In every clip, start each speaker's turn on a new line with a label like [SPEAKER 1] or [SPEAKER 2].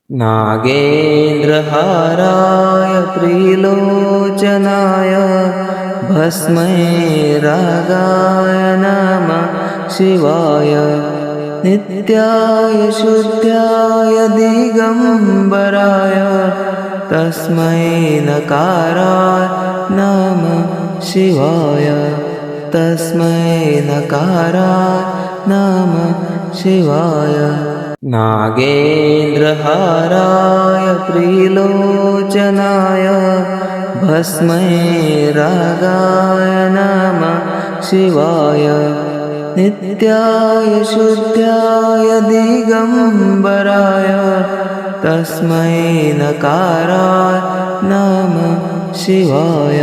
[SPEAKER 1] नागेन्द्रहाराय त्रिलोचनाय भस्मै रागाय नमः शिवाय। नित्याय शुद्धाय दिगम्बराय तस्मै नकाराय नमः शिवाय। तस्मै नकाराय नमः शिवाय। नागेन्द्रहाराय त्रिलोचनाय भस्मै रागाय नमः शिवाय। नित्याय शुद्धाय दिगम्बराय तस्मै नकाराय नमः शिवाय।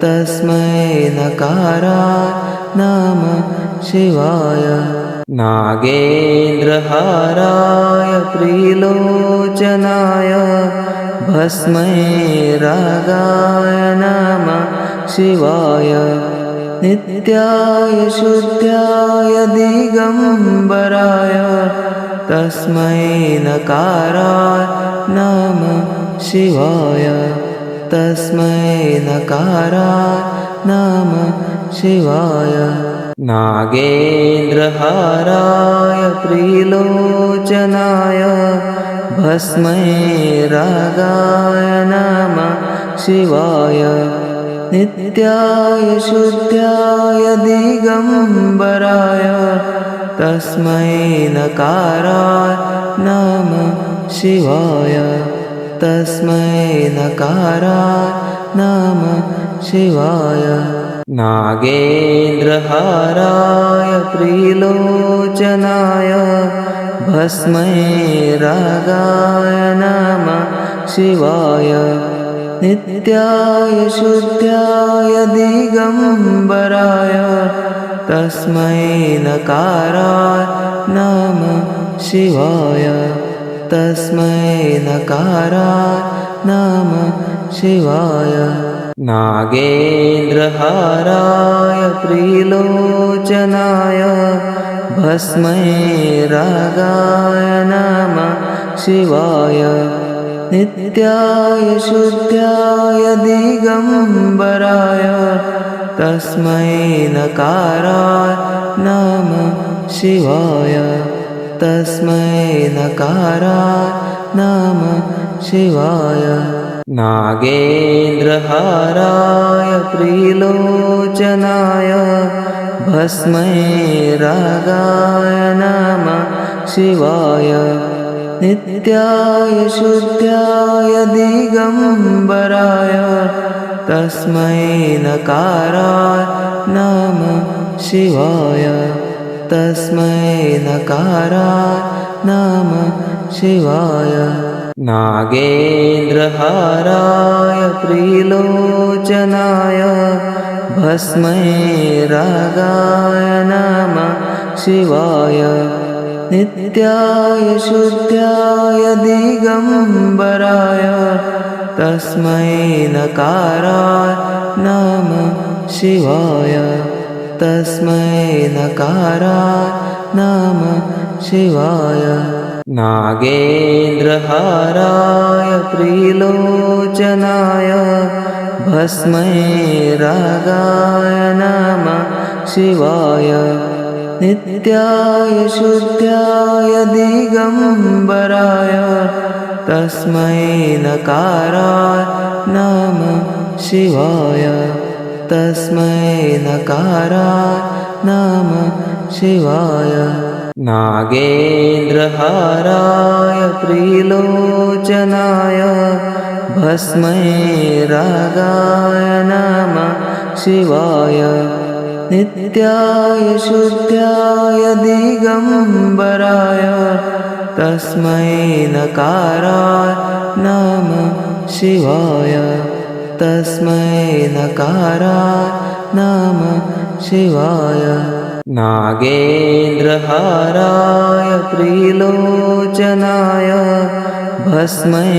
[SPEAKER 1] तस्मै नकाराय नमः शिवाय। नागेन्द्रहाराय त्रिलोचनाय भस्मै रागाय नमः शिवाय। नित्याय शुद्धाय दिगम्बराय तस्मै नकाराय नमः शिवाय। तस्मै नकाराय नमः शिवाय। नागेन्द्रहाराय त्रिलोचनाय भस्मै रागाय नमः शिवाय। नित्याय शुद्धाय दिगम्बराय तस्मै नकाराय नमः शिवाय। तस्मै नकाराय नमः शिवाय। नागेन्द्रहाराय त्रिलोचनाय भस्मै रागाय नमः शिवाय। नित्याय शुद्धाय दिगम्बराय तस्मै नकाराय नमः शिवाय। तस्मै नकाराय नमः शिवाय। नागेन्द्रहाराय त्रिलोचनाय भस्मै रागाय नमः शिवाय। नित्याय शुद्धाय दिगम्बराय तस्मै नकाराय नमः शिवाय। तस्मै नकाराय नमः शिवाय। नागेन्द्रहाराय त्रिलोचनाय भस्मै रागाय नमः शिवाय। नित्याय शुद्धाय दिगम्बराय तस्मै नकाराय नमः शिवाय। तस्मै नकाराय नमः शिवाय। नागेन्द्रहाराय त्रिलोचनाय भस्मै रागाय नमः शिवाय। नित्याय शुद्धाय दिगम्बराय तस्मै नकाराय नमः शिवाय। तस्मै नकाराय नमः शिवाय। नागेन्द्रहाराय त्रिलोचनाय भस्मै रागाय नमः शिवाय। नित्याय शुद्धाय दिगम्बराय तस्मै नकाराय नमः शिवाय। तस्मै नकाराय नमः शिवाय। नागेन्द्रहाराय त्रिलोचनाय भस्मै रागाय नमः शिवाय। नित्याय शुद्धाय दिगम्बराय तस्मै नकाराय नमः शिवाय। तस्मै नकाराय नमः शिवाय। नागेन्द्रहाराय त्रिलोचनाय भस्मै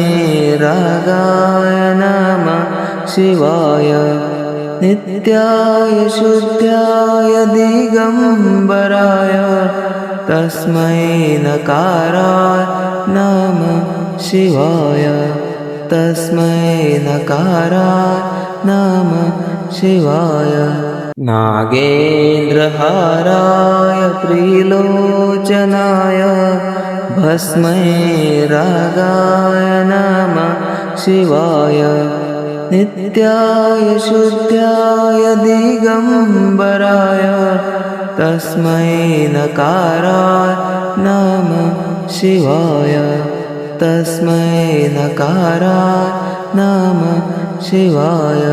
[SPEAKER 1] रागाय नमः शिवाय। नित्याय शुद्धाय दिगम्बराय तस्मै नकाराय नमः शिवाय तस्मै नकाराय नमः शिवाय नागेन्द्रहाराय त्रिलोचनाय भस्मै रागाय नमः शिवाय नित्याय शुद्धाय दिगम्बराय तस्मै नकाराय नमः शिवाय तस्मै नकाराय नमः शिवाय